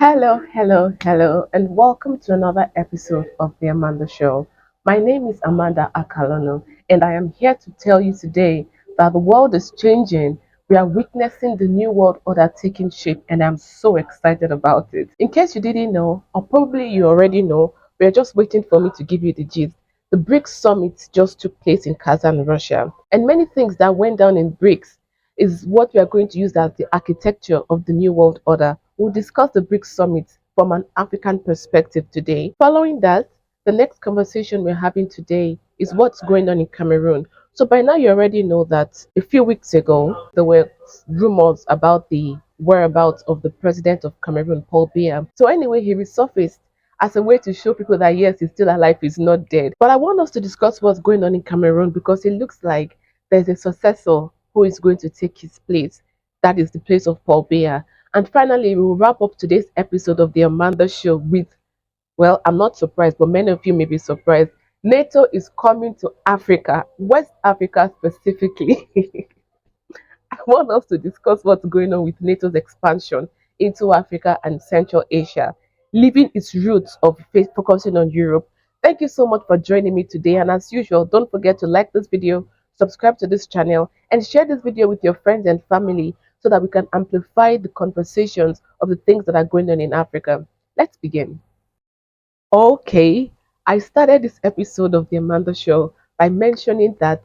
Hello, and welcome to another episode of The Amanda Show. My name is Amanda Akalano, and I am here to tell you today that the world is changing. We are witnessing the new world order taking shape, and I'm so excited about it. In case you didn't know, or probably you already know, we are just waiting for me to give you the gist. The BRICS summit just took place in Kazan, Russia, and many things that went down in BRICS is what we are going to use as the architecture of the new world order. We'll discuss the BRICS summit from an African perspective today. Following that, the next conversation we're having today is what's going on in Cameroon. So by now you already know that a few weeks ago there were rumors about the whereabouts of the president of Cameroon, Paul Biya. So anyway, he resurfaced as a way to show people that yes, he's still alive, he's not dead. But I want us to discuss what's going on in Cameroon because it looks like there's a successor who is going to take his place. That is the place of Paul Biya. And finally, we will wrap up today's episode of the Amanda Show with, well, I'm not surprised, but many of you may be surprised. NATO is coming to Africa, West Africa specifically. I want us to discuss what's going on with NATO's expansion into Africa and Central Asia, leaving its roots of focusing on Europe. Thank you so much for joining me today. And as usual, don't forget to like this video, subscribe to this channel, and share this video with your friends and family so that we can amplify the conversations of the things that are going on in Africa. Let's begin. Okay, I started this episode of The Amanda Show by mentioning that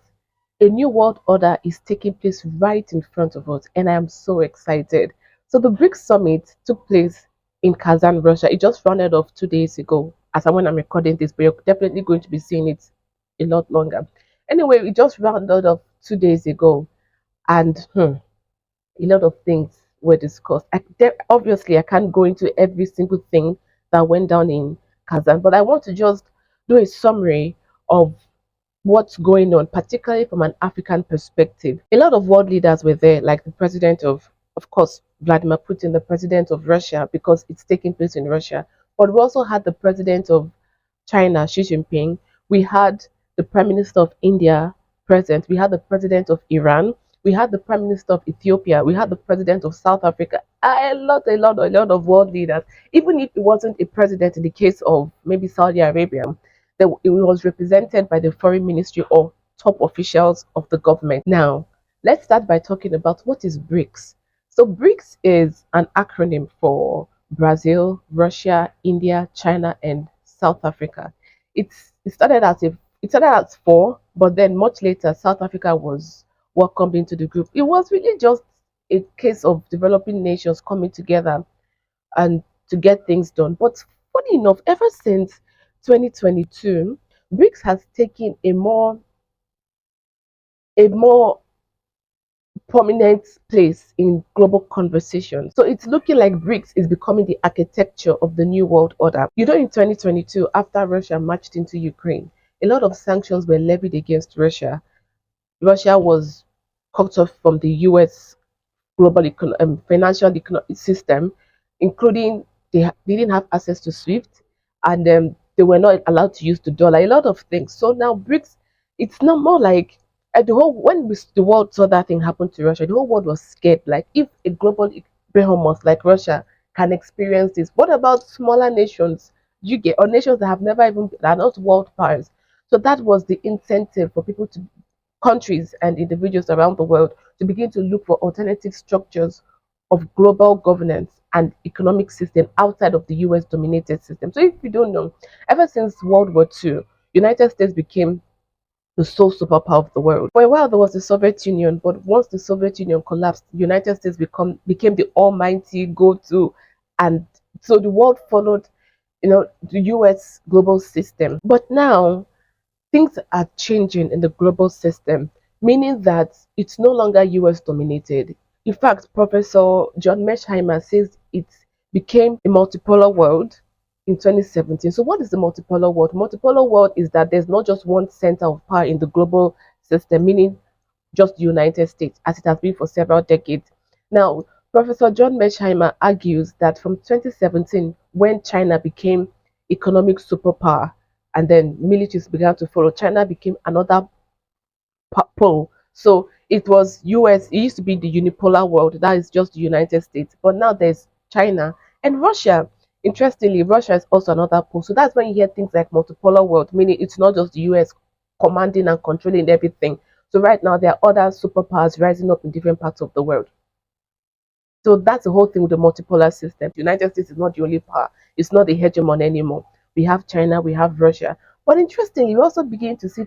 a new world order is taking place right in front of us, and I am so excited. So, the BRICS summit took place in Kazan, Russia. It just rounded off 2 days ago, as I'm when I'm recording this, but you're definitely going to be seeing it a lot longer. Anyway, it just rounded off 2 days ago, and a lot of things were discussed. Obviously, I can't go into every single thing that went down in Kazan, but I want to just do a summary of what's going on, particularly from an African perspective. A lot of world leaders were there, like the president of course, Vladimir Putin, the president of Russia, because it's taking place in Russia. But we also had the president of China, Xi Jinping. We had the prime minister of India present. We had the president of Iran. We had the prime minister of Ethiopia. We had the president of South Africa. A lot of world leaders. Even if it wasn't a president in the case of maybe Saudi Arabia, that it was represented by the foreign ministry or top officials of the government. Now, let's start by talking about what is BRICS. So BRICS is an acronym for Brazil, Russia, India, China, and South Africa. It started as four, but then much later South Africa was welcomed into the group. It was really just a case of developing nations coming together and to get things done. But funny enough, ever since 2022, BRICS has taken a more prominent place in global conversation. So it's looking like BRICS is becoming the architecture of the new world order. You know, in 2022, after Russia marched into Ukraine, a lot of sanctions were levied against Russia. Russia was cut off from the US global financial system, including they didn't have access to SWIFT, and they were not allowed to use the dollar. A lot of things. So now BRICS, it's not more like the whole the world saw that thing happen to Russia, the whole world was scared. Like if a global behemoth like Russia can experience this, what about smaller nations? You get or nations that have never even that are not world powers. So that was the incentive for people to countries and individuals around the world to begin to look for alternative structures of global governance and economic system outside of the US dominated system. So if you don't know, ever since World War II, United States became the sole superpower of the world. For a while there was the Soviet Union, but once the Soviet Union collapsed, the United States became the almighty go-to, and so the world followed, the US global system. But now things are changing in the global system, meaning that it's no longer US dominated. In fact, Professor John Mearsheimer says it became a multipolar world in 2017. So, what is the multipolar world? Multipolar world is that there's not just one center of power in the global system, meaning just the United States, as it has been for several decades. Now, Professor John Mearsheimer argues that from 2017, when China became economic superpower, and then militaries began to follow, China became another pole. So it was US, it used to be the unipolar world, that is just the United States. But now there's China And Russia, interestingly, Russia is also another pole. So that's when you hear things like multipolar world, meaning it's not just the US commanding and controlling everything. So right now there are other superpowers rising up in different parts of the world. So that's the whole thing with the multipolar system. The United States is not the only power. It's not the hegemon anymore. We have China, we have Russia. But interestingly, we also begin to see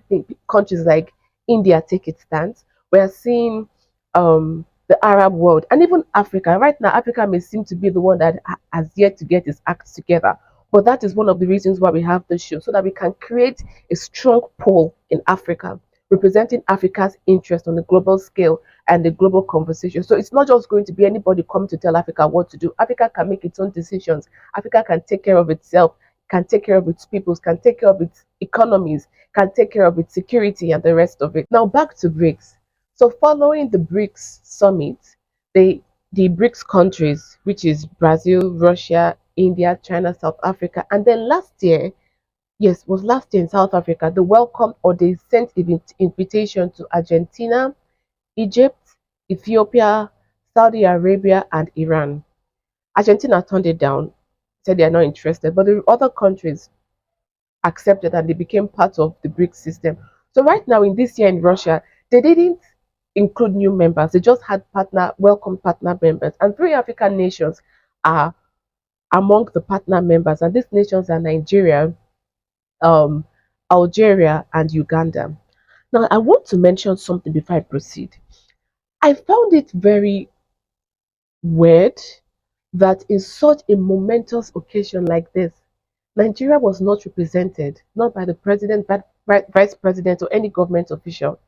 countries like India take its stance. We're seeing the Arab world and even Africa. Right now, Africa may seem to be the one that has yet to get its act together. But that is one of the reasons why we have this show, so that we can create a strong pole in Africa, representing Africa's interest on the global scale and the global conversation. So it's not just going to be anybody coming to tell Africa what to do. Africa can make its own decisions. Africa can take care of itself, can take care of its peoples, can take care of its economies, can take care of its security and the rest of it. Now back to BRICS. So following the BRICS summit, the BRICS countries, which is Brazil, Russia, India, China, South Africa, and then last year, yes, was last year in South Africa, they welcomed or they sent invitation to Argentina, Egypt, Ethiopia, Saudi Arabia, and Iran. Argentina turned it down, said they are not interested, but the other countries accepted and they became part of the BRICS system. So right now in this year in Russia, they didn't include new members. They just had welcome partner members. And three African nations are among the partner members. And these nations are Nigeria, um, Algeria, and Uganda. Now I want to mention something before I proceed. I found it very weird that in such a momentous occasion like this, Nigeria was not represented, not by the president, but by vice president or any government official.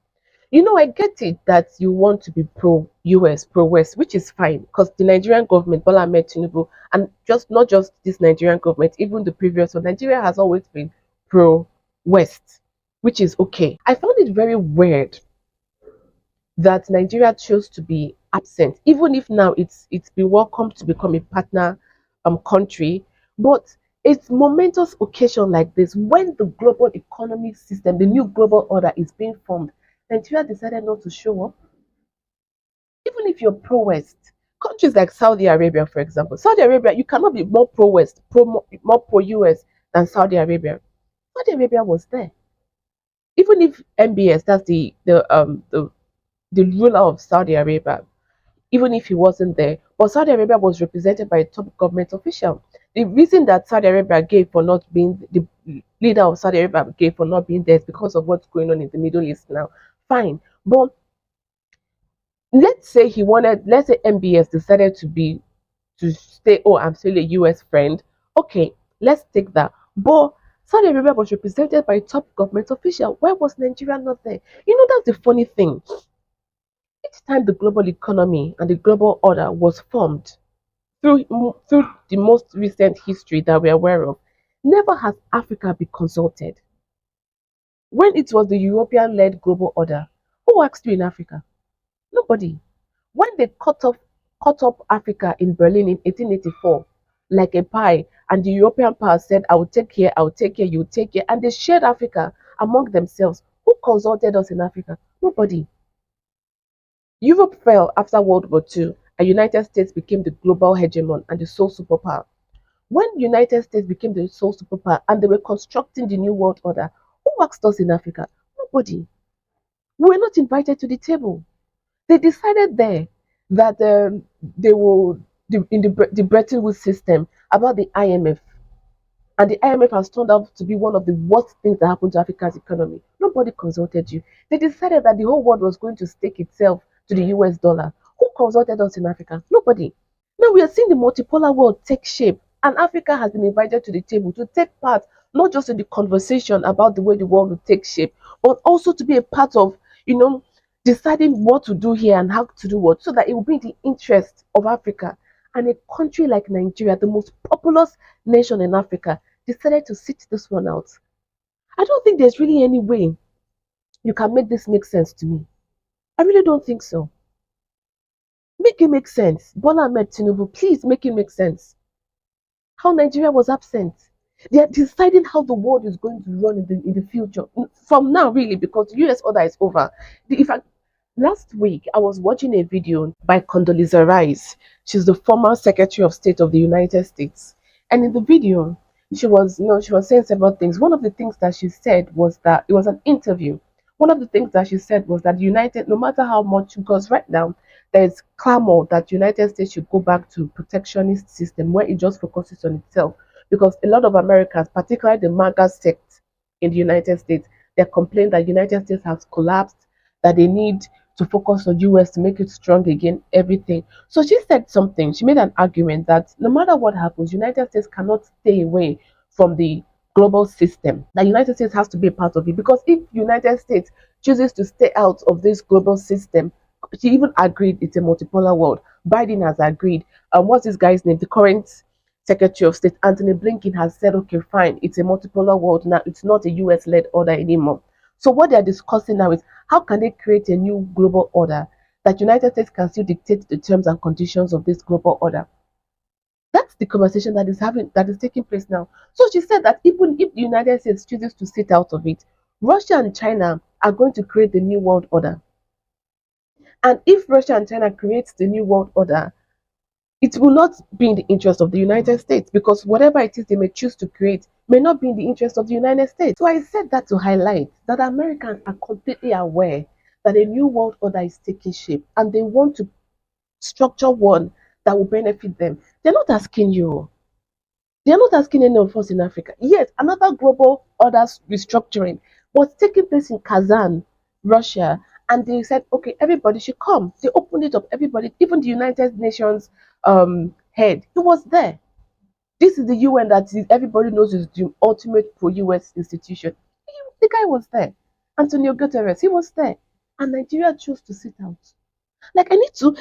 You know, I get it that you want to be pro US, pro West, which is fine because the Nigerian government, Bola Ahmed Tinubu, and just not just this Nigerian government, even the previous one, Nigeria has always been pro West, which is okay. I found it very weird that Nigeria chose to be absent, even if now it's been welcomed to become a partner country. But it's momentous occasion like this when the global economic system, the new global order is being formed. Nigeria decided not to show up, even if you're pro-West. Countries like Saudi Arabia, for example, Saudi Arabia, you cannot be more pro-West, more pro-US than Saudi Arabia. Saudi Arabia was there, even if MBS, that's the ruler of Saudi Arabia, even if he wasn't there. But Saudi Arabia was represented by a top government official. The reason that Saudi Arabia gave for not being the leader of Saudi Arabia gave for not being there is because of what's going on in the Middle East now. Fine. But let's say MBS decided to stay, oh, I'm still a US friend. Okay, let's take that. But Saudi Arabia was represented by a top government official. Why was Nigeria not there? You know, that's the funny thing. Each time the global economy and the global order was formed through the most recent history that we're aware of, never has Africa been consulted. When it was the European led global order, who asked you in Africa? Nobody. When they cut up Africa in Berlin in 1884 like a pie, and the European powers said, I will take care, I will take care, you take care, and they shared Africa among themselves. Who consulted us in Africa? Nobody. Europe fell after World War II, and United States became the global hegemon and the sole superpower. When United States became the sole superpower and they were constructing the new world order, who asked us in Africa? Nobody. We were not invited to the table. They decided there that they will in the Bretton Woods system about the IMF, and the IMF has turned out to be one of the worst things that happened to Africa's economy. Nobody consulted you. They decided that the whole world was going to stake itself to the US dollar. Who consulted us in Africa? Nobody. Now we are seeing the multipolar world take shape, and Africa has been invited to the table to take part not just in the conversation about the way the world will take shape, but also to be a part of, you know, deciding what to do here and how to do what, so that it will be in the interest of Africa. And a country like Nigeria, the most populous nation in Africa, decided to sit this one out. I don't think there's really any way you can make this make sense to me. I really don't think so. Make it make sense. Bola Ahmed Tinubu, please make it make sense. How Nigeria was absent. They are deciding how the world is going to run in the future. From now, really, because the US order is over. In fact, last week I was watching a video by Condoleezza Rice. She's the former Secretary of State of the United States. And in the video, she was saying several things. One of the things that she said was that it was an interview. One of the things that she said was that United, no matter how much, because right now there is clamor that United States should go back to protectionist system where it just focuses on itself. Because a lot of Americans, particularly the MAGA sect in the United States, they complain that United States has collapsed, that they need to focus on US to make it strong again, everything. So she said something. She made an argument that no matter what happens, United States cannot stay away from the global system. That United States has to be a part of it because if United States chooses to stay out of this global system, she even agreed it's a multipolar world. Biden has agreed. What's this guy's name? The current Secretary of State Anthony Blinken has said, okay, fine, it's a multipolar world now. It's not a US-led order anymore. So what they're discussing now is how can they create a new global order that United States can still dictate the terms and conditions of this global order. That's the conversation that is taking place now. So she said that even if the United States chooses to sit out of it, Russia and China are going to create the new world order. And if Russia and China creates the new world order, it will not be in the interest of the United States because whatever it is they may choose to create may not be in the interest of the United States. So I said that to highlight that Americans are completely aware that a new world order is taking shape and they want to structure one that will benefit them. They're not asking you. They're not asking any of us in Africa. Yes, another global order restructuring was taking place in Kazan, Russia, and they said, okay, everybody should come. They opened it up, everybody, even the United Nations head, he was there. This is the UN that is, everybody knows is the ultimate pro-US institution. The guy was there. Antonio Guterres, he was there. And Nigeria chose to sit out. Like I need to,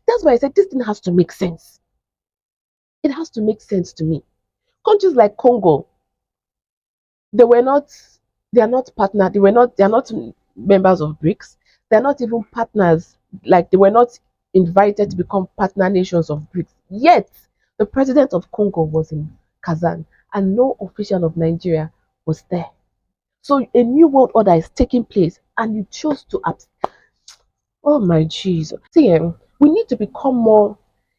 that's why I said this thing has to make sense. It has to make sense to me. Countries like Congo, they were not, they are not partner, they are not members of BRICS. They're not even partners, like they were not invited to become partner nations of BRICS. Yet the president of Congo was in Kazan and no official of Nigeria was there. So a new world order is taking place and you chose to oh my Jesus. See, we need to become more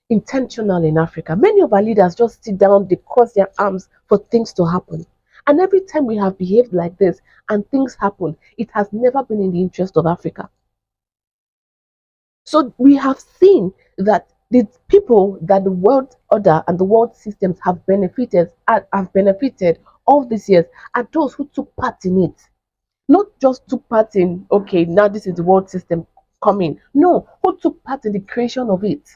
intentional in Africa. Many of our leaders just sit down, they cross their arms for things to happen. And every time we have behaved like this and things happen, it has never been in the interest of Africa. So we have seen that the people that the world order and the world systems have benefited all these years are those who took part in it. Not just took part in, okay, now this is the world system coming. No, who took part in the creation of it.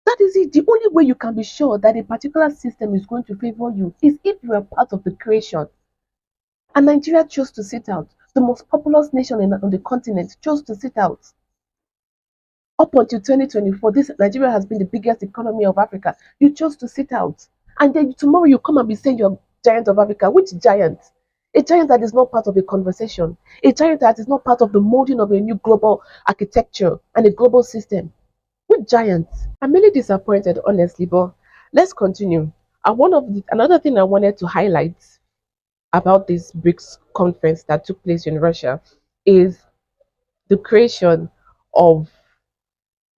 That is it. The only way you can be sure that a particular system is going to favor you is if you are part of the creation. And Nigeria chose to sit out. The most populous nation on the continent chose to sit out. Up until 2024, this Nigeria has been the biggest economy of Africa. You chose to sit out. And then tomorrow you come and be saying you're giant of Africa. Which giant? A giant that is not part of a conversation. A giant that is not part of the molding of a new global architecture and a global system. Which giant? I'm really disappointed, honestly, but let's continue. And another thing I wanted to highlight about this BRICS conference that took place in Russia is the creation of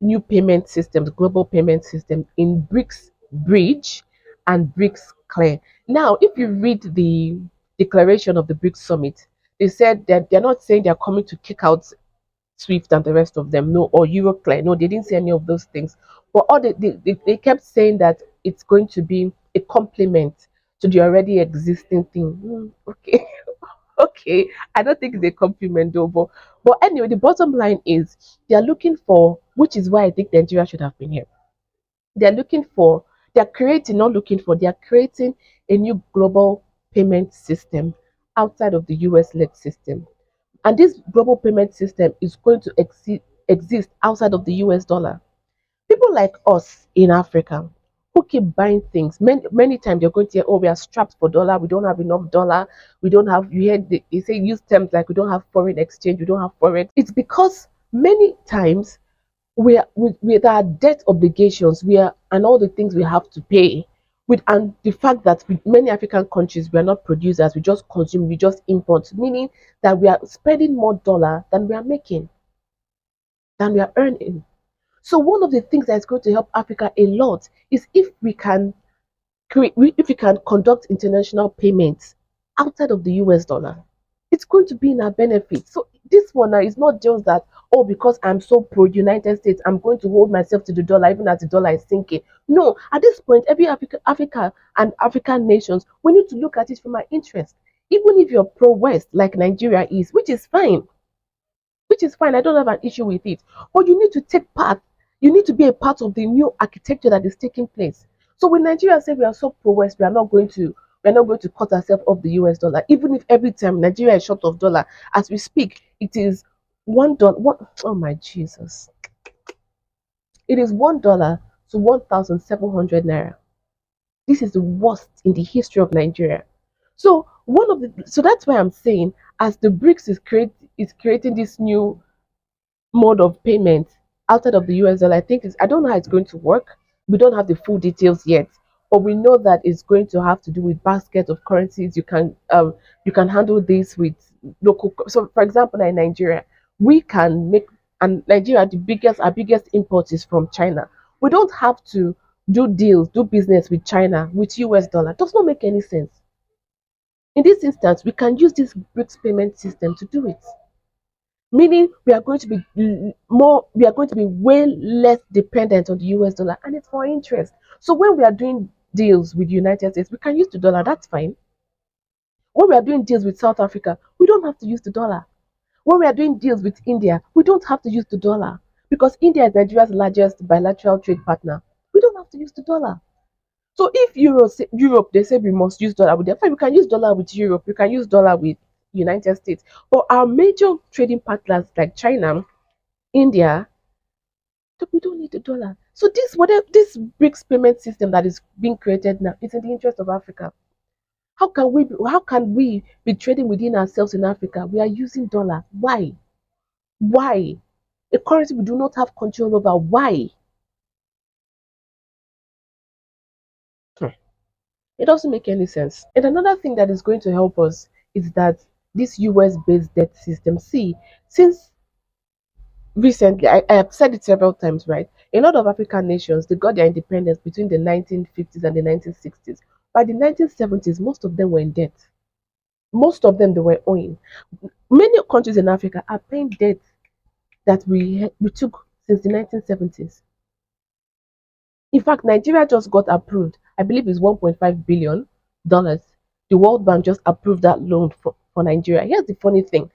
new payment systems, global payment system in BRICS Bridge and BRICS Clear. Now, if you read the declaration of the BRICS summit, they said that they're not saying they're coming to kick out Swift and the rest of them, no, or Euroclear. No, they didn't say any of those things. But all they kept saying that it's going to be a complement to the already existing thing. Okay, okay. I don't think it's a compliment though. But anyway, the bottom line is they are looking for, which is why I think Nigeria should have been here. They're looking for, they're creating, not looking for, they're creating a new global payment system outside of the US led system. And this global payment system is going to exist outside of the US dollar. People like us in Africa who keep buying things, many times they're going to hear, oh, we are strapped for dollar, we don't have enough dollar, we don't have, you hear, they say, use terms like we don't have foreign exchange, we don't have forex. It's because many times with our debt obligations, and all the things we have to pay, and the fact that with many African countries we are not producers, we just consume, we just import, meaning that we are spending more dollar than we are making, than we are earning. So one of the things that's going to help Africa a lot is if we can if we can conduct international payments outside of the US dollar. It's going to be in our benefit. So this one now is not just that, oh, because I'm so pro United States, I'm going to hold myself to the dollar even as the dollar is sinking. No, at this point, every Africa and African nations, we need to look at it from our interest. Even if you're pro West, like Nigeria is, which is fine. I don't have an issue with it. But you need to take part. You need to be a part of the new architecture that is taking place. So when Nigeria say we are so pro-West, we are not going to cut ourselves off the US dollar. Even if every time Nigeria is short of dollar, as we speak, it is $1. Oh my Jesus! It is $1 to 1,700 naira. This is the worst in the history of Nigeria. So that's why I'm saying, as the BRICS is creating this new mode of payment outside of the US dollar, I don't know how it's going to work. We don't have the full details yet, but we know that it's going to have to do with basket of currencies. You can handle this with local. So, for example, in Nigeria, we can make and Nigeria our biggest import is from China. We don't have to do business with China with US dollar. Does not make any sense. In this instance, we can use this BRICS payment system to do it, meaning we are going to be way less dependent on the US dollar, and it's for interest. So when we are doing deals with the United States, we can use the dollar, that's fine. When we are doing deals with South Africa, we don't have to use the dollar. When we are doing deals with India, we don't have to use the dollar because India is Nigeria's largest bilateral trade partner. We don't have to use the dollar. So if Europe, they say we must use dollar with them, fine, we can use dollar with Europe, we can use dollar with United States. But our major trading partners like China, India, we don't need the dollar. So this BRICS payment system that is being created now is in the interest of Africa. How can we be trading within ourselves in Africa? We are using dollar. Why? Why? A currency we do not have control over. Why? Hmm. It doesn't make any sense. And another thing that is going to help us is that this US based debt system. See, since recently, I have said it several times, right? A lot of African nations, they got their independence between the 1950s and the 1960s. By the 1970s, most of them were in debt. Most of them, they were owing. Many countries in Africa are paying debt that we took since the 1970s. In fact, Nigeria just got approved. I believe it's $1.5 billion. The World Bank just approved that loan for Nigeria. Here's the funny thing: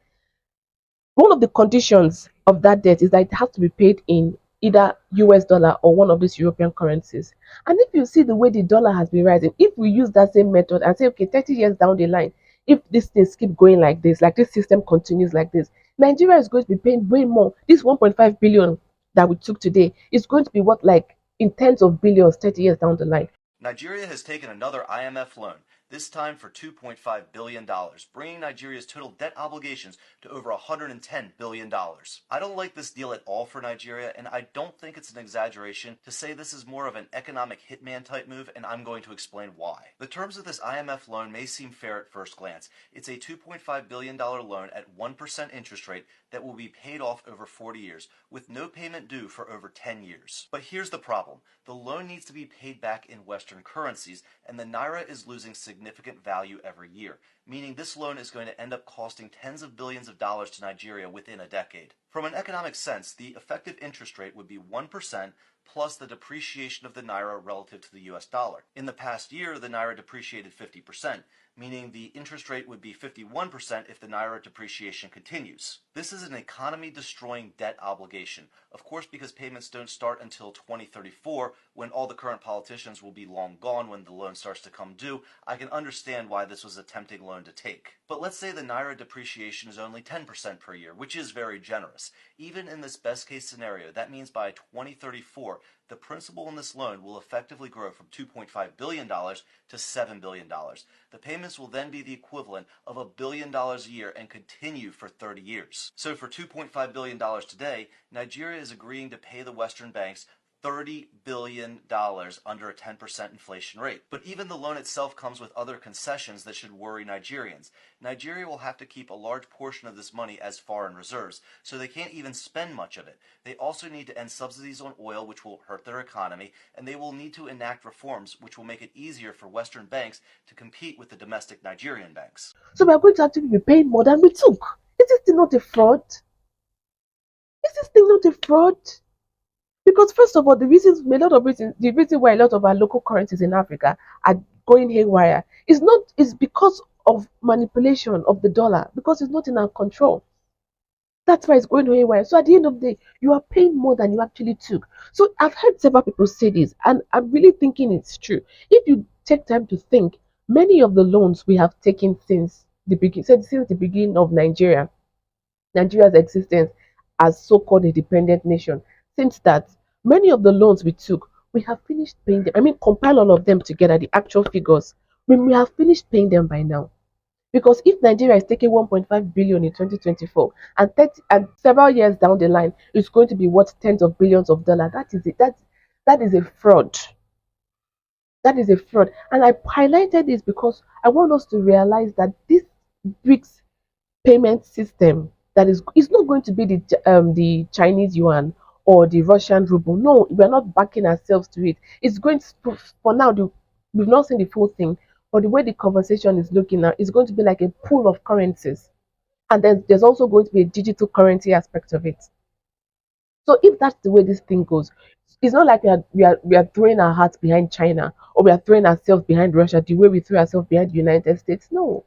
one of the conditions of that debt is that it has to be paid in either US dollar or one of these European currencies. And if you see the way the dollar has been rising, if we use that same method and say, okay, 30 years down the line, if these things keep going like this system continues like this, Nigeria is going to be paying way more. This 1.5 billion that we took today is going to be what, like in tens of billions 30 years down the line. Nigeria has taken another IMF loan, this time for $2.5 billion, bringing Nigeria's total debt obligations to over $110 billion. I don't like this deal at all for Nigeria, and I don't think it's an exaggeration to say this is more of an economic hitman type move, and I'm going to explain why. The terms of this IMF loan may seem fair at first glance. It's a $2.5 billion loan at 1% interest rate that will be paid off over 40 years, with no payment due for over 10 years. But here's the problem. The loan needs to be paid back in Western currencies, and the Naira is losing significant value every year, meaning this loan is going to end up costing tens of billions of dollars to Nigeria within a decade. From an economic sense, the effective interest rate would be 1% plus the depreciation of the Naira relative to the US dollar. In the past year, the Naira depreciated 50%, meaning the interest rate would be 51% if the Naira depreciation continues. This is an economy-destroying debt obligation, of course because payments don't start until 2034, when all the current politicians will be long gone when the loan starts to come due. I can understand why this was a tempting loan to take. But let's say the Naira depreciation is only 10% per year, which is very generous. Even in this best-case scenario, that means by 2034, the principal in this loan will effectively grow from $2.5 billion to $7 billion. The payments will then be the equivalent of $1 billion a year and continue for 30 years. So for $2.5 billion today, Nigeria is agreeing to pay the Western banks $30 billion under a 10% inflation rate. But even the loan itself comes with other concessions that should worry Nigerians. Nigeria will have to keep a large portion of this money as foreign reserves, so they can't even spend much of it. They also need to end subsidies on oil, which will hurt their economy, and they will need to enact reforms which will make it easier for Western banks to compete with the domestic Nigerian banks. So we are going to actually be paying more than we took. Is this thing not a fraud? Is this thing not a fraud? Because first of all, the reason why a lot of our local currencies in Africa are going haywire is because of manipulation of the dollar, because it's not in our control. That's why it's going haywire. So at the end of the day, you are paying more than you actually took. So I've heard several people say this, and I'm really thinking it's true. If you take time to think, many of the loans we have taken since the beginning of Nigeria's existence as so-called independent nation, since that many of the loans we took, we have finished paying them. I mean, compile all of them together, the actual figures, we have finished paying them by now. Because if Nigeria is taking 1.5 billion in 2024 and 30 and several years down the line, it's going to be worth tens of billions of dollars. That is it. That is a fraud. That is a fraud. And I highlighted this because I want us to realize that this BRICS payment system that is not going to be the Chinese yuan or the Russian ruble. No, we're not backing ourselves to it. It's going to, for now. We've not seen the full thing, but the way the conversation is looking now, it's going to be like a pool of currencies, and then there's also going to be a digital currency aspect of it. So if that's the way this thing goes, it's not like we are throwing our hearts behind China or we are throwing ourselves behind Russia the way we threw ourselves behind the United States. No,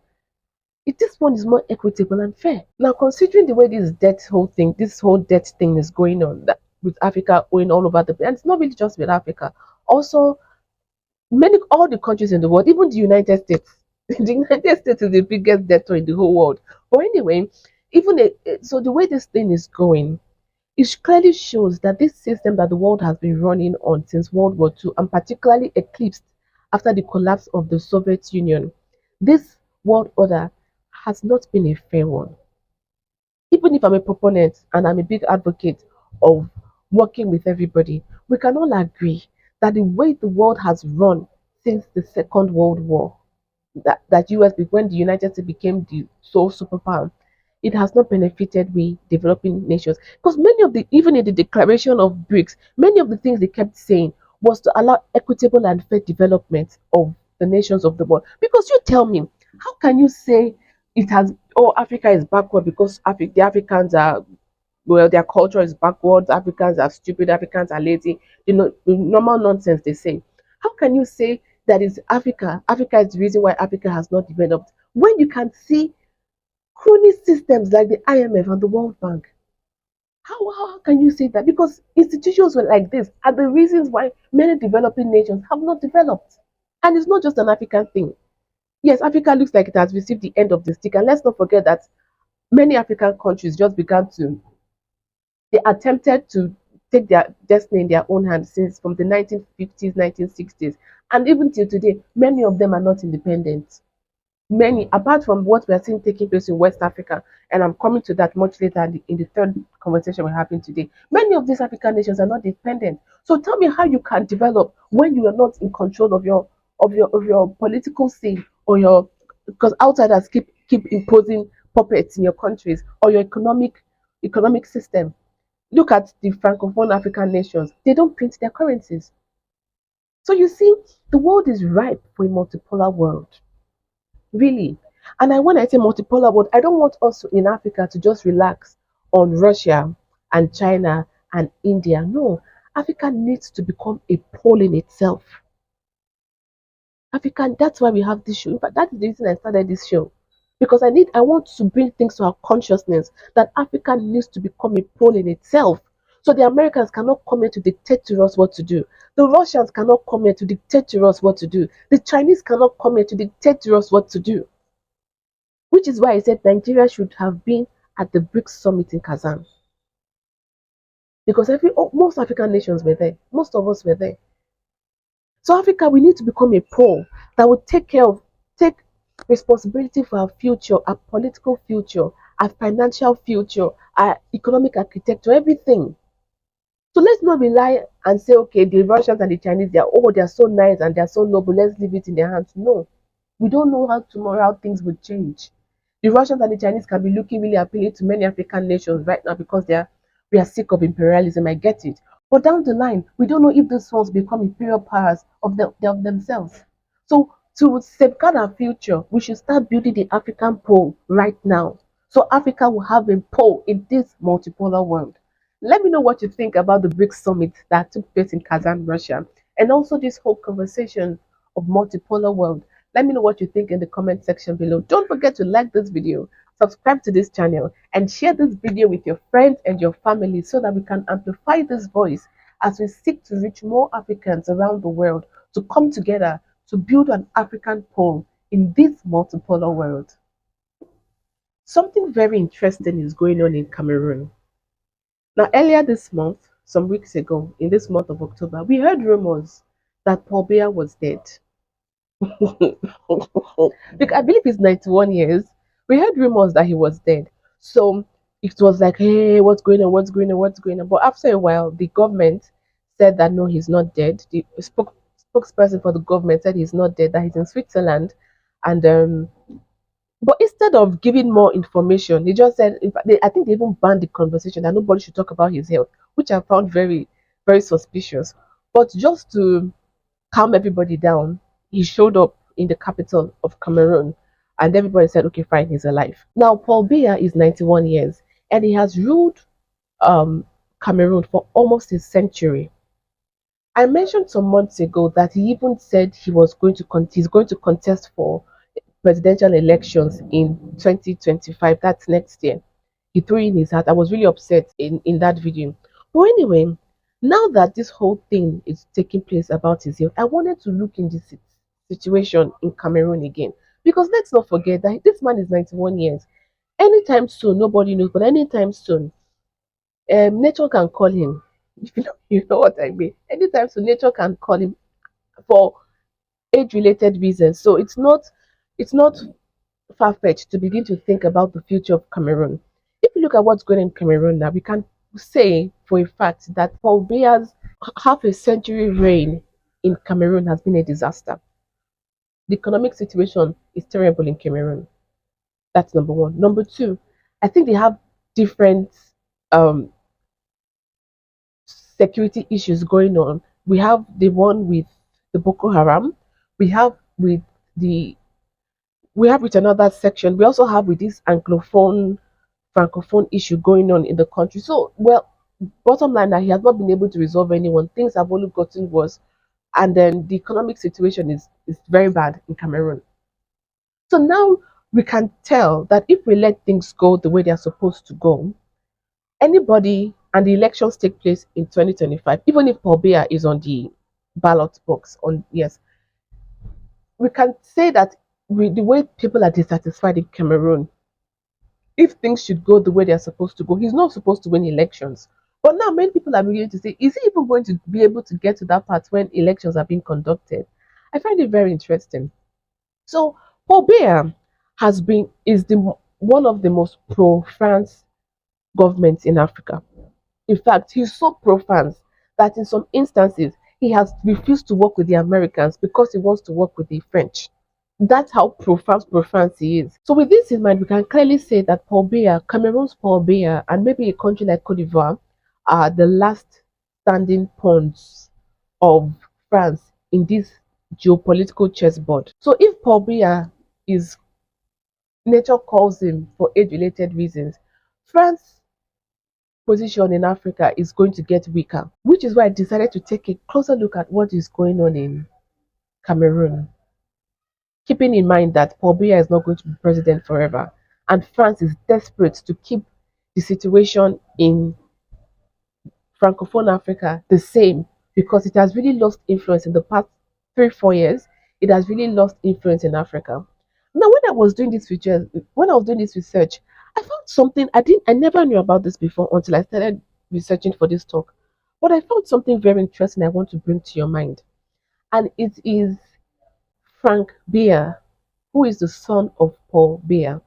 this one is more equitable and fair. Now, considering the way this whole debt thing is going on, that with Africa owing all over the place, and it's not really just with Africa, also all the countries in the world, even the United States. The United States is the biggest debtor in the whole world. But anyway, so the way this thing is going, it clearly shows that this system that the world has been running on since World War II, and particularly eclipsed after the collapse of the Soviet Union, this world order has not been a fair one. Even if I'm a proponent and I'm a big advocate of working with everybody, we can all agree that the way the world has run since the Second World War, that US when the United States became the sole superpower, it has not benefited we developing nations. Because many of the even in the declaration of BRICS, many of the things they kept saying was to allow equitable and fair development of the nations of the world. Because you tell me, how can you say Africa is backward because the Africans are, well, their culture is backwards, Africans are stupid, Africans are lazy, the normal nonsense they say. How can you say that is Africa is the reason why Africa has not developed when you can see crony systems like the IMF and the World Bank? How can you say that? Because institutions like this are the reasons why many developing nations have not developed. And it's not just an African thing. Yes, Africa looks like it has received the end of the stick. And let's not forget that many African countries just they attempted to take their destiny in their own hands since from the 1950s, 1960s. And even till today, many of them are not independent. Many, apart from what we are seeing taking place in West Africa, and I'm coming to that much later in the third conversation we're having today, many of these African nations are not dependent. So tell me how you can develop when you are not in control of your political scene, or your because outsiders keep imposing puppets in your countries or your economic system. Look at the francophone African nations; they don't print their currencies. So you see, the world is ripe for a multipolar world. Really. And when I say multipolar world, I don't want us in Africa to just relax on Russia and China and India. No, Africa needs to become a pole in itself. African, that's why we have this show. In fact, that is the reason I started this show. Because I want to bring things to our consciousness that Africa needs to become a pole in itself. So the Americans cannot come here to dictate to us what to do. The Russians cannot come here to dictate to us what to do. The Chinese cannot come here to dictate to us what to do. Which is why I said Nigeria should have been at the BRICS summit in Kazan. Because most African nations were there. Most of us were there. So Africa, we need to become a pole that will take responsibility for our future, our political future, our financial future, our economic architecture, everything. So let's not rely and say, okay, the Russians and the Chinese, they're so nice and they're so noble. Let's leave it in their hands. No, we don't know how tomorrow how things would change. The Russians and the Chinese can be looking really appealing to many African nations right now because we are sick of imperialism. I get it. But down the line, we don't know if these ones become imperial powers of themselves. So to safeguard our future, we should start building the African pole right now. So Africa will have a pole in this multipolar world. Let me know what you think about the BRICS summit that took place in Kazan, Russia, and also this whole conversation of multipolar world. Let me know what you think in the comment section below. Don't forget to like this video, subscribe to this channel, and share this video with your friends and your family so that we can amplify this voice as we seek to reach more Africans around the world to come together to build an African pole in this multipolar world. Something very interesting is going on in Cameroon. Now, earlier this month, some weeks ago, in this month of October, we heard rumors that Paul Biya was dead. Like, I believe he's 91 years. We heard rumors that he was dead. So it was like, hey, what's going on? What's going on? What's going on? But after a while, the government said that no, he's not dead. The spokesperson for the government said he's not dead, that he's in Switzerland. And but instead of giving more information, he just said, in fact, I think they even banned the conversation that nobody should talk about his health, which I found very, very suspicious. But just to calm everybody down, he showed up in the capital of Cameroon, and everybody said, okay, fine, he's alive. Now, Paul Biya is 91 years, and he has ruled um, Cameroon for almost a century. I mentioned some months ago that he even said he's going to contest for presidential elections in 2025. That's next year. He threw in his hat. I was really upset in that video. But anyway, now that this whole thing is taking place about his health, I wanted to look in this situation in Cameroon again. Because let's not forget that this man is 91 years. Anytime soon, nobody knows, but anytime soon, nature can call him. You know what I mean? Anytime soon, nature can call him for age-related reasons. So it's not far-fetched to begin to think about the future of Cameroon. If you look at what's going on in Cameroon now, we can say for a fact that Paul Biya's half a century reign in Cameroon has been a disaster. The economic situation is terrible in Cameroon. That's number one. Number two, I think they have different um, security issues going on. We have the one with the Boko Haram. We have with the we have with another section. We also have with this Anglophone francophone issue going on in the country. So, well, bottom line, that he has not been able to resolve anyone. Things have only gotten worse, and then the economic situation is very bad in Cameroon. So now we can tell that if we let things go the way they are supposed to go, anybody and the elections take place in 2025, even if Paul Biya is on the ballot box, on yes, we can say that the way people are dissatisfied in Cameroon, if things should go the way they're supposed to go, he's not supposed to win elections. But now many people are beginning to say, is he even going to be able to get to that part when elections are being conducted? I find it very interesting. So Paul Biya is the one of the most pro-France governments in Africa. In fact, he's so pro-France that in some instances he has refused to work with the Americans because he wants to work with the French. That's how pro-France he is. So with this in mind, we can clearly say that Paul Biya, Cameroon's Paul Biya, and maybe a country like Cote d'Ivoire are the last standing pawns of France in this geopolitical chessboard. So if Paul Biya is nature calls him for age-related reasons, France's position in Africa is going to get weaker, which is why I decided to take a closer look at what is going on in Cameroon, keeping in mind that Paul Biya is not going to be president forever, and France is desperate to keep the situation in Francophone Africa the same because it has really lost influence in the past 3 4 years. It has really lost influence in Africa. Now, when I was doing this research, I found something I never knew about this before until I started researching for this talk. But I found something very interesting I want to bring to your mind, and it is Frank Biya, who is the son of Paul Biya.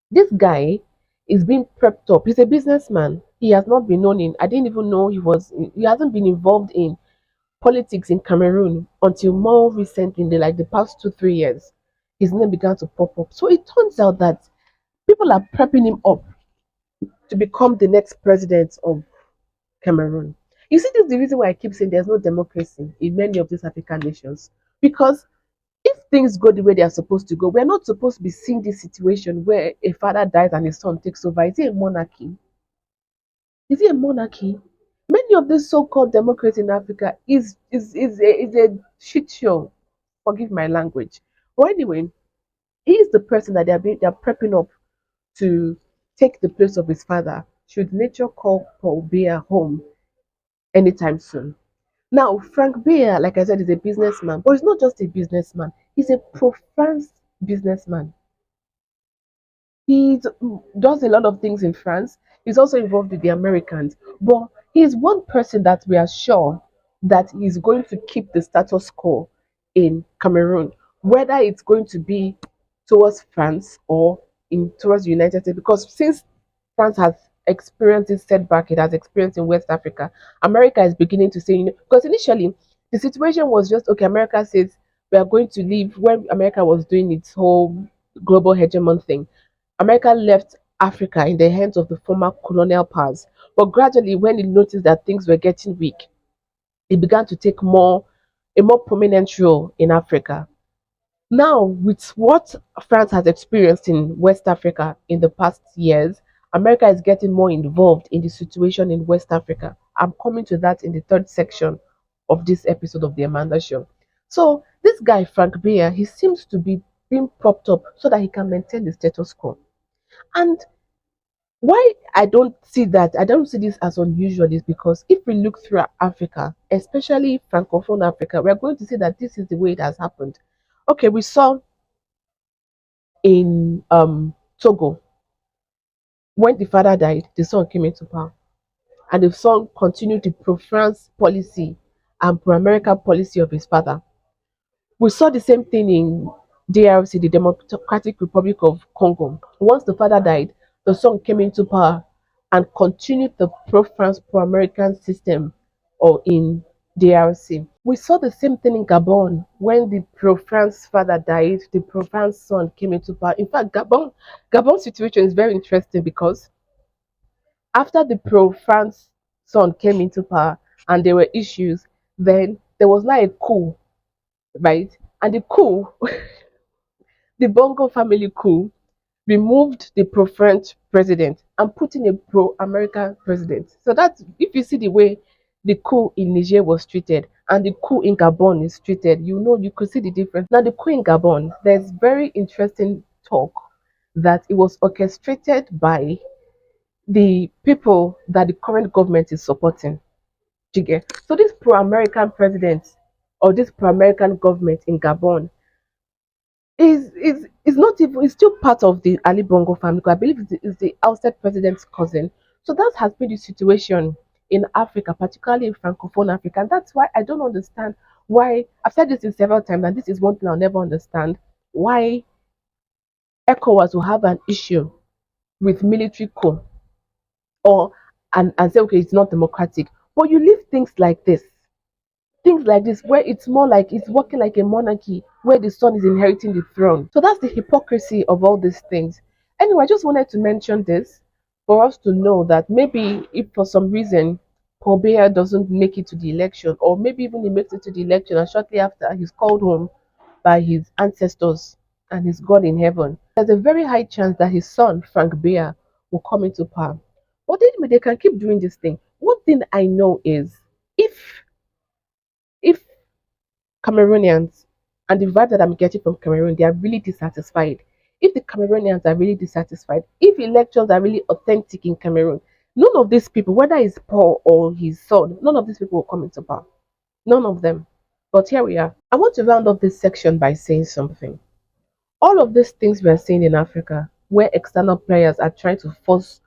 This guy He's being prepped up. He's a businessman. He has not been known in. I didn't even know he hasn't been involved in politics in Cameroon until more recently, in the past 2 3 years. His name began to pop up. So it turns out that people are prepping him up to become the next president of Cameroon. You see, this is the reason why I keep saying there's no democracy in many of these African nations. Because if things go the way they are supposed to go, we're not supposed to be seeing this situation where a father dies and his son takes over. Is it a monarchy? Is it a monarchy? Many of these so-called democracies in Africa is a shit show. Forgive my language. But anyway, he is the person that they're prepping up to take the place of his father. Should nature call Paul Biya home anytime soon? Now, Frank Biya, like I said, is a businessman, but he's not just a businessman. He's a pro-France businessman. He does a lot of things in France. He's also involved with the Americans. But he's one person that we are sure that he's going to keep the status quo in Cameroon, whether it's going to be towards France or towards the United States. Because since France has experienced this setback it has experienced in West Africa, America is beginning to say, because initially the situation was just okay. America says we are going to leave when America was doing its whole global hegemon thing. America left Africa in the hands of the former colonial powers. But gradually, when it noticed that things were getting weak, it began to take a more prominent role in Africa. Now, with what France has experienced in West Africa in the past years, America is getting more involved in the situation in West Africa. I'm coming to that in the third section of this episode of the Amanda Show. So, this guy, Frank Beer, he seems to be being propped up so that he can maintain the status quo. And why I don't see this as unusual is because if we look throughout Africa, especially Francophone Africa, we're going to see that this is the way it has happened. Okay, we saw in Togo, when the father died, the son came into power. And the son continued the pro France policy and pro America policy of his father. We saw the same thing in DRC, the Democratic Republic of Congo. Once the father died, the son came into power and continued the pro-France, pro-American system or in DRC. We saw the same thing in Gabon. When the pro-France father died, the pro-France son came into power. In fact, Gabon situation is very interesting because after the pro-France son came into power and there were issues, then there was like a coup, right? And the coup, the Bongo family coup, removed the pro-French president and put in a pro-American president. So that's if you see the way the coup in Niger was treated and the coup in Gabon is treated, you could see the difference. Now the coup in Gabon, there's very interesting talk that it was orchestrated by the people that the current government is supporting. Do you get? So this pro-American president or this pro-American government in Gabon is not even is still part of the Ali Bongo family. I believe it's the ousted president's cousin. So that has been the situation in Africa, particularly in Francophone Africa. And that's why I don't understand why I've said this in several times, and this is one thing I'll never understand why ECOWAS will have an issue with military coup or and say okay it's not democratic. But you leave things like this where it's more like it's working like a monarchy where the son is inheriting the throne. So that's the hypocrisy of all these things. Anyway, I just wanted to mention this for us to know that maybe if for some reason Paul Biya doesn't make it to the election, or maybe even he makes it to the election and shortly after he's called home by his ancestors and he's God in heaven, there's a very high chance that his son Frank Biya will come into power. But anyway, they can keep doing this thing. One thing I know is if Cameroonians and the vibe that I'm getting from Cameroon, they are really dissatisfied. If the Cameroonians are really dissatisfied, if elections are really authentic in Cameroon, none of these people, whether it's Paul or his son, none of these people will come into power. None of them. But here we are. I want to round up this section by saying something. All of these things we are seeing in Africa, where external players are trying to force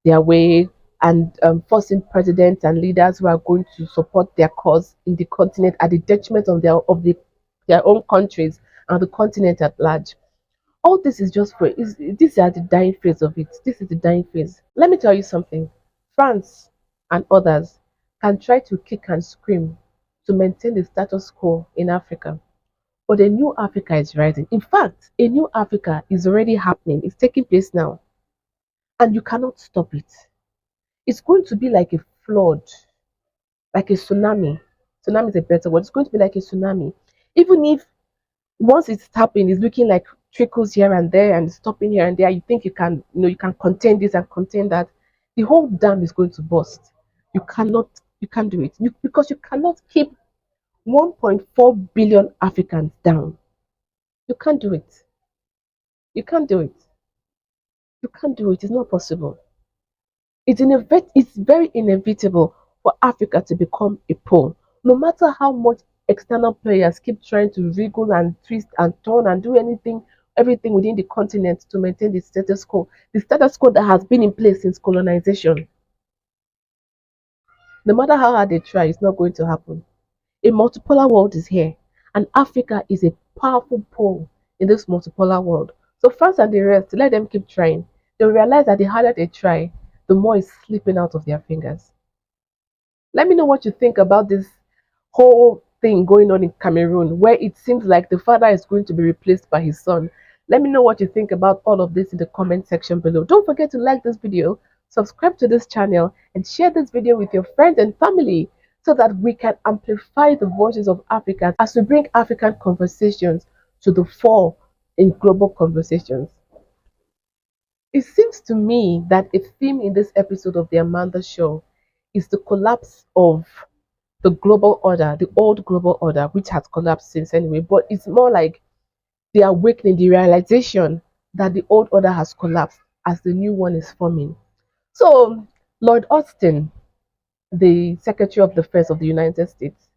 their way and forcing presidents and leaders who are going to support their cause in the continent at the detriment of their own countries and the continent at large. All this is just for these are the dying phase of it. This is the dying phase. Let me tell you something. France and others can try to kick and scream to maintain the status quo in Africa. But a new Africa is rising. In fact, a new Africa is already happening. It's taking place now. And you cannot stop it. It's going to be like a flood, like a tsunami. Tsunami is a better word. It's going to be like a tsunami. Even if once it's happening, it's looking like trickles here and there and stopping here and there. You think you can contain this and contain that. The whole dam is going to burst. You cannot, you can't do it. Because you cannot keep 1.4 billion Africans down. You can't do it. You can't do it. You can't do it. It's not possible. It's very inevitable for Africa to become a pole. No matter how much external players keep trying to wriggle and twist and turn and do everything within the continent to maintain the status quo that has been in place since colonization. No matter how hard they try, it's not going to happen. A multipolar world is here, and Africa is a powerful pole in this multipolar world. So France and the rest, let them keep trying. They'll realize that the harder they try, the more it's slipping out of their fingers. Let me know what you think about this whole thing going on in Cameroon, where it seems like the father is going to be replaced by his son. Let me know what you think about all of this in the comment section below. Don't forget to like this video, subscribe to this channel, and share this video with your friends and family so that we can amplify the voices of Africans as we bring African conversations to the fore in global conversations. It seems to me that a theme in this episode of The Amanda Show is the collapse of the global order, the old global order, which has collapsed since anyway, but it's more like the awakening, the realization that the old order has collapsed as the new one is forming. So, Lord Austin, the Secretary of Defense of the United States,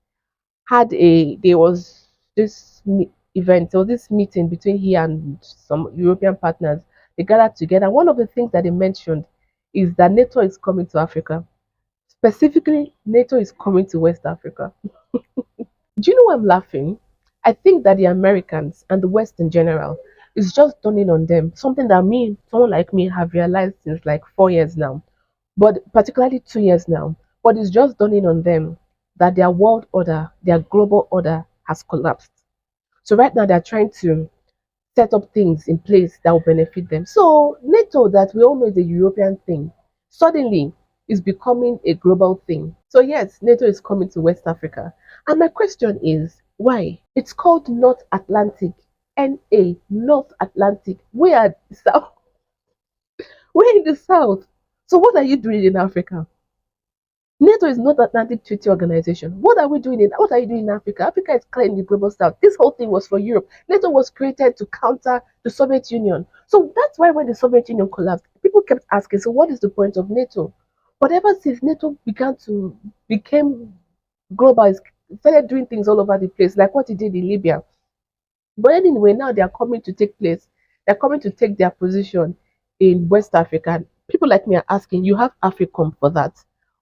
there was this event or this meeting between he and some European partners. They gathered together. One of the things that they mentioned is that NATO is coming to Africa. Specifically, NATO is coming to West Africa. Do you know why I'm laughing? I think that the Americans and the West in general is just dawning on them. Something that someone like me, have realized since like 4 years now, but particularly 2 years now. But it's just dawning on them that their world order, their global order has collapsed. So right now they're trying to set up things in place that will benefit them. So NATO, that we all know is a European thing, suddenly is becoming a global thing. So yes, NATO is coming to West Africa. And my question is, why? It's called North Atlantic. NA, North Atlantic. We are south. We're in the south. So what are you doing in Africa? NATO is not Atlantic Treaty Organization. What are you doing in Africa? Africa is clear in the global south. This whole thing was for Europe. NATO was created to counter the Soviet Union. So that's why when the Soviet Union collapsed, people kept asking, so what is the point of NATO? But ever since NATO became global, it started doing things all over the place, like what it did in Libya. But anyway, now they are coming to take place. They're coming to take their position in West Africa. People like me are asking, you have AFRICOM for that.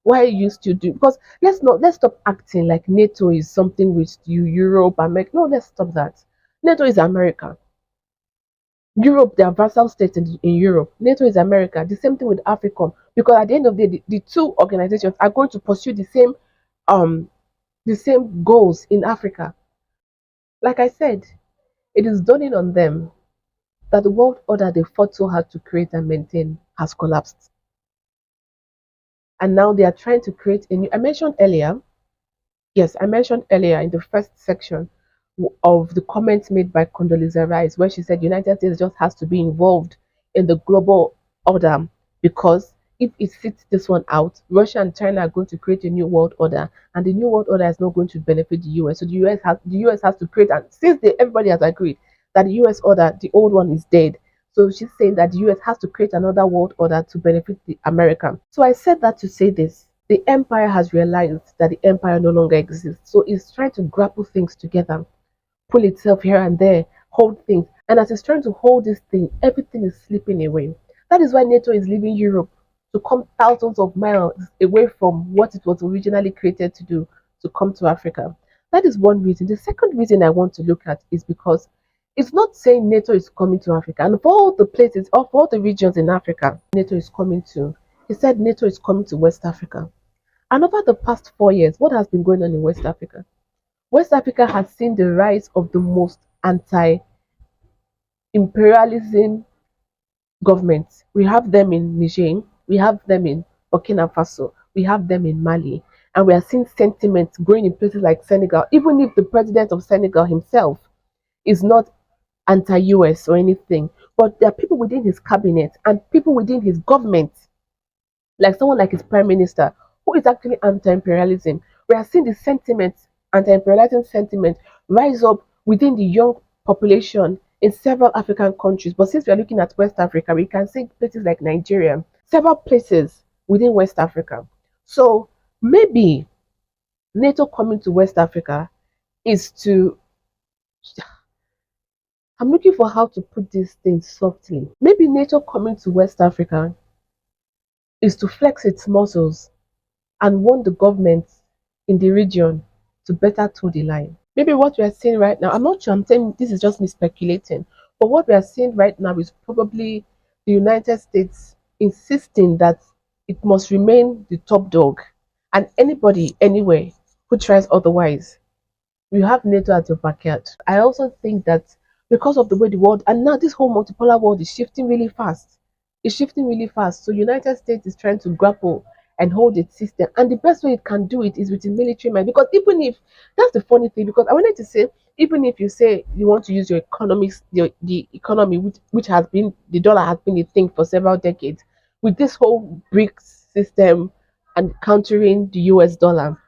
Why are you still doing? Because let's stop acting like NATO is something with Europe, America. No, let's stop that. NATO is America. Europe, they are vassal states in Europe. NATO is America. The same thing with AFRICOM. Because at the end of the day, the two organizations are going to pursue um the same goals in Africa. Like I said, it is dawning on them that the world order they fought so hard to create and maintain has collapsed. And now they are trying to create a new. I mentioned earlier in the first section of the comments made by Condoleezza Rice, where she said United States just has to be involved in the global order because if it sits this one out, Russia and China are going to create a new world order, and the new world order is not going to benefit the US. So the US has to create, and since everybody has agreed that the US order, the old one, is dead. So she's saying that the US has to create another world order to benefit the America. So I said that to say this. The empire has realized that the empire no longer exists. So it's trying to grapple things together, pull itself here and there, hold things. And as it's trying to hold this thing, everything is slipping away. That is why NATO is leaving Europe to come thousands of miles away from what it was originally created to do, to come to Africa. That is one reason. The second reason I want to look at is because It's not saying NATO is coming to Africa, and for all the places, of all the regions in Africa, NATO is coming to. He said NATO is coming to West Africa. And over the past 4 years, what has been going on in West Africa? West Africa has seen the rise of the most anti imperialism governments. We have them in Niger, we have them in Burkina Faso, we have them in Mali, and we are seeing sentiments growing in places like Senegal, even if the president of Senegal himself is not anti US or anything. But there are people within his cabinet and people within his government, like someone like his prime minister, who is actually anti-imperialism. We are seeing the sentiment, anti-imperialism sentiment, rise up within the young population in several African countries. But since we are looking at West Africa, we can see places like Nigeria, several places within West Africa. So maybe NATO coming to West Africa is to, I'm looking for how to put this thing softly. Maybe NATO coming to West Africa is to flex its muscles and want the government in the region to better toe the line. Maybe what we are seeing right now, I'm not sure, I'm saying this is just me speculating, but what we are seeing right now is probably the United States insisting that it must remain the top dog, and anybody, anywhere, who tries otherwise, you have NATO at your backyard. I also think that because of the way the world, and now this whole multipolar world is shifting really fast. It's shifting really fast. So United States is trying to grapple and hold its system. And the best way it can do it is with the military mind. Because even if, that's the funny thing, because I wanted to say, even if you say you want to use your economics, the economy, which has been, the dollar has been a thing for several decades, with this whole BRICS system and countering the US dollar,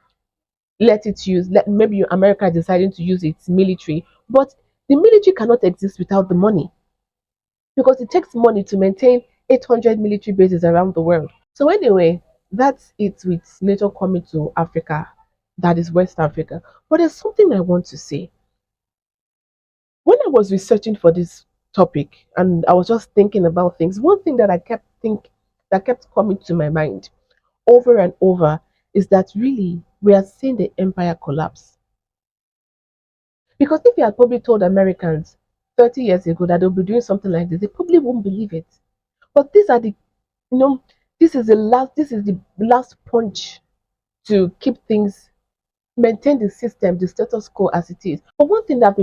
let it use, let maybe America is deciding to use its military, but the military cannot exist without the money because it takes money to maintain 800 military bases around the world. So anyway, that's it with NATO coming to Africa, that is West Africa. But there's something I want to say. When I was researching for this topic and I was just thinking about things, one thing that I kept think that kept coming to my mind over and over is that really we are seeing the empire collapse. Because if you had probably told Americans 30 years ago that they'll be doing something like this, they probably won't believe it. But these are the, you know, this is the last punch to keep things, maintain the system, the status quo as it is. But one thing that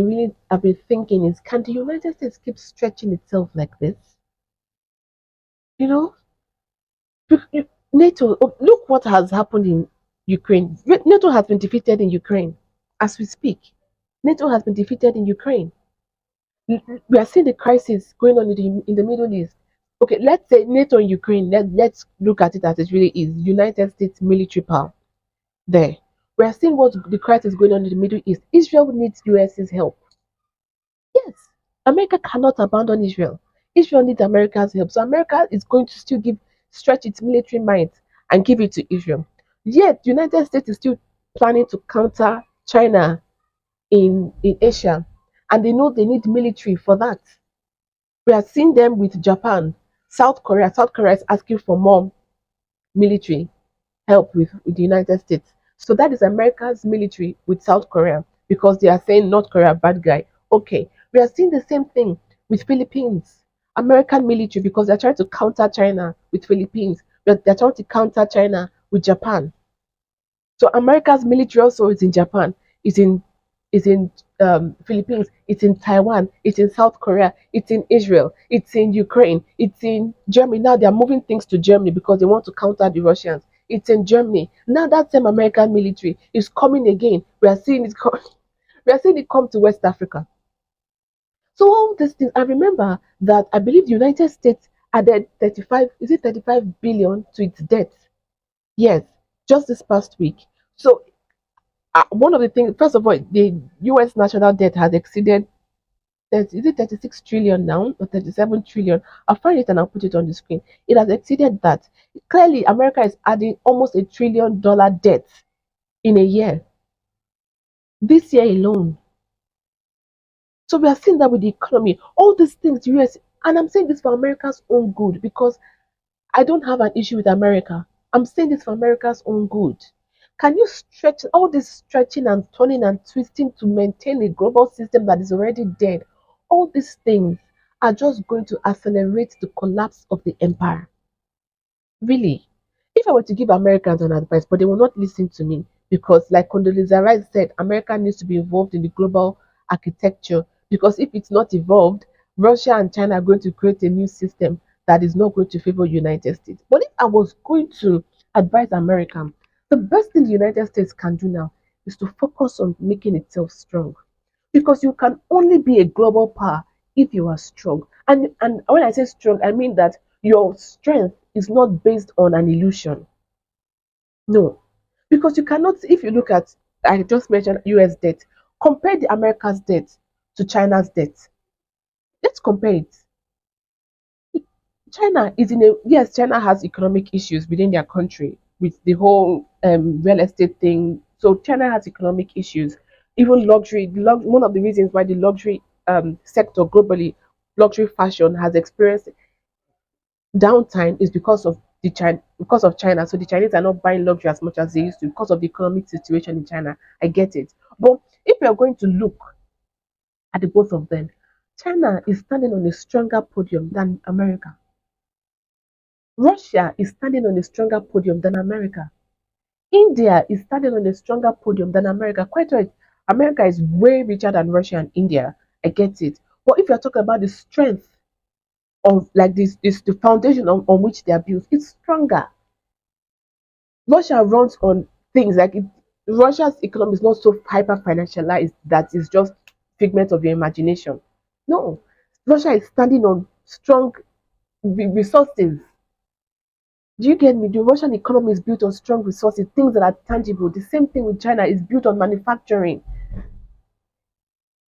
I've been thinking is, can the United States keep stretching itself like this? You know, NATO, oh, look what has happened in Ukraine. NATO has been defeated in Ukraine as we speak. NATO has been defeated in Ukraine. We are seeing the crisis going on in the Middle East. Okay, let's say NATO and Ukraine, let's look at it as it really is. United States military power there. We are seeing what the crisis going on in the Middle East. Israel needs US's help. Yes, America cannot abandon Israel. Israel needs America's help. So America is going to still stretch its military might and give it to Israel. Yet United States is still planning to counter China in Asia. And they know they need military for that. We are seeing them with Japan, South Korea. South Korea is asking for more military help with the United States. So that is America's military with South Korea because they are saying North Korea bad guy. Okay, we are seeing the same thing with Philippines. American military because they're trying to counter China with Philippines. They're trying to counter China with Japan. So America's military also is in Japan, is in Philippines, it's in Taiwan, it's in South Korea, it's in Israel, it's in Ukraine, it's in Germany. Now they are moving things to Germany because they want to counter the Russians. It's in Germany. Now that same American military is coming again. We are seeing it come. We are seeing it come to West Africa. So all these things. I remember that I believe the United States added 35. Is it 35 billion to its debt? Yes, just this past week. So one of the things, first of all, the U.S. national debt has exceeded. Is it 36 trillion now or 37 trillion? I'll find it and I'll put it on the screen. It has exceeded that. Clearly, America is adding almost $1 trillion debt in a year. This year alone. So we are seeing that with the economy, all these things, US, and I'm saying this for America's own good because I don't have an issue with America. I'm saying this for America's own good. Can you stretch all this stretching and turning and twisting to maintain a global system that is already dead? All these things are just going to accelerate the collapse of the empire. Really. If I were to give Americans an advice, but they will not listen to me because, like Condoleezza Rice said, America needs to be involved in the global architecture because if it's not evolved, Russia and China are going to create a new system that is not going to favor United States. But if I was going to advise America, the best thing the United States can do now is to focus on making itself strong because you can only be a global power if you are strong. And when I say strong, I mean that your strength is not based on an illusion. No. Because you cannot, if you look at, I just mentioned US debt, compare the America's debt to China's debt. Let's compare it. China is in a, yes, China has economic issues within their country with the whole real estate thing. So China has economic issues. Even luxury, one of the reasons why the luxury sector globally, luxury fashion has experienced downtime is because of China. So the Chinese are not buying luxury as much as they used to because of the economic situation in China. I get it. But if we are going to look at the both of them, China is standing on a stronger podium than America. Russia is standing on a stronger podium than America. India is standing on a stronger podium than America. Quite right. America is way richer than Russia and India. I get it. But if you're talking about the strength of like this the foundation on which they are built, it's stronger. Russia runs on things like it, Russia's economy is not so hyper financialized that it's just figment of your imagination. No, Russia is standing on strong resources. Do you get me? The Russian economy is built on strong resources, things that are tangible. The same thing with China is built on manufacturing.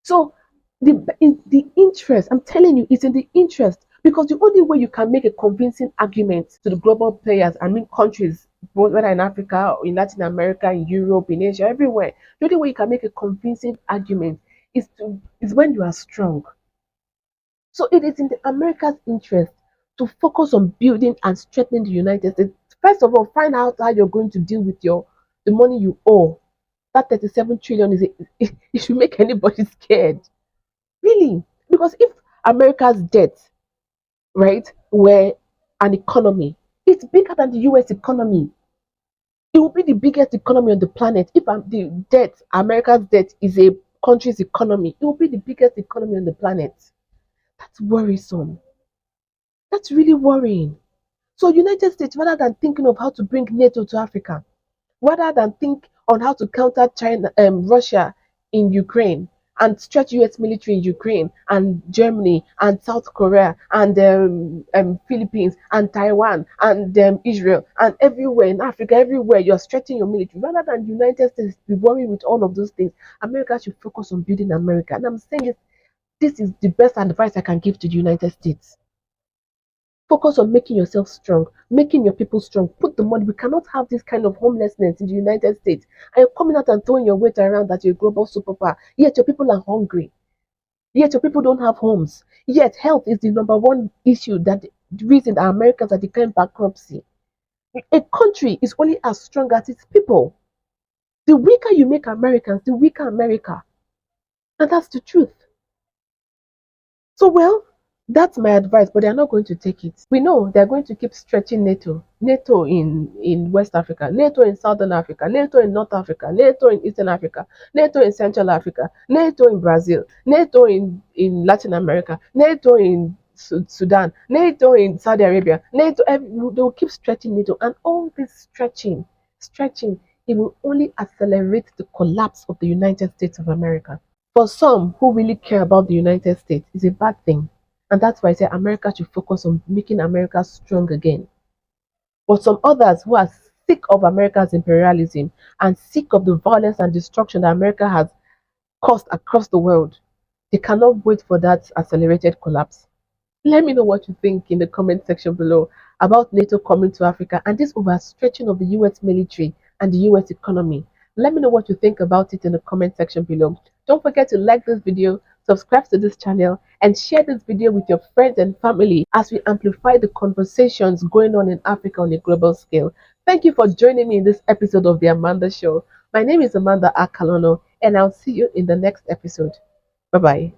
So the interest, I'm telling you, it's in the interest because the only way you can make a convincing argument to the global players, I mean countries, both whether in Africa or in Latin America, in Europe, in Asia, everywhere, the only way you can make a convincing argument is when you are strong. So it is in the America's interest to focus on building and strengthening the United States. First of all, find out how you're going to deal with your the money you owe. That 37 trillion is it should make anybody scared. Really? Because if America's debt, right, were an economy, it's bigger than the US economy. It will be the biggest economy on the planet. If the debt, America's debt, is a country's economy, it will be the biggest economy on the planet. That's worrisome. That's really worrying. So, United States, rather than thinking of how to bring NATO to Africa, rather than think on how to counter China, Russia in Ukraine and stretch US military in Ukraine and Germany and South Korea and Philippines and Taiwan and Israel and everywhere in Africa, everywhere you're stretching your military. Rather than United States be worried with all of those things, America should focus on building America. And I'm saying this is the best advice I can give to the United States. Focus on making yourself strong, making your people strong. Put the money. We cannot have this kind of homelessness in the United States. And you're coming out and throwing your weight around that you're a global superpower. Yet your people are hungry. Yet your people don't have homes. Yet health is the number one issue that the reason that Americans are declaring bankruptcy. A country is only as strong as its people. The weaker you make Americans, the weaker America. And that's the truth. So, well, that's my advice, but they're not going to take it. We know they're going to keep stretching NATO. NATO in West Africa, NATO in Southern Africa, NATO in North Africa, NATO in Eastern Africa, NATO in Central Africa, NATO in Brazil, NATO in Latin America, NATO in Sudan, NATO in Saudi Arabia, NATO, they will keep stretching NATO. And all this stretching, it will only accelerate the collapse of the United States of America. For some who really care about the United States, it's a bad thing. And that's why I say America should focus on making America strong again. But some others who are sick of America's imperialism and sick of the violence and destruction that America has caused across the world, they cannot wait for that accelerated collapse. Let me know what you think in the comment section below about NATO coming to Africa and this overstretching of the US military and the US economy. Let me know what you think about it in the comment section below. Don't forget to like this video, subscribe to this channel, and share this video with your friends and family as we amplify the conversations going on in Africa on a global scale. Thank you for joining me in this episode of The Amanda Show. My name is Amanda Akalono, and I'll see you in the next episode. Bye bye.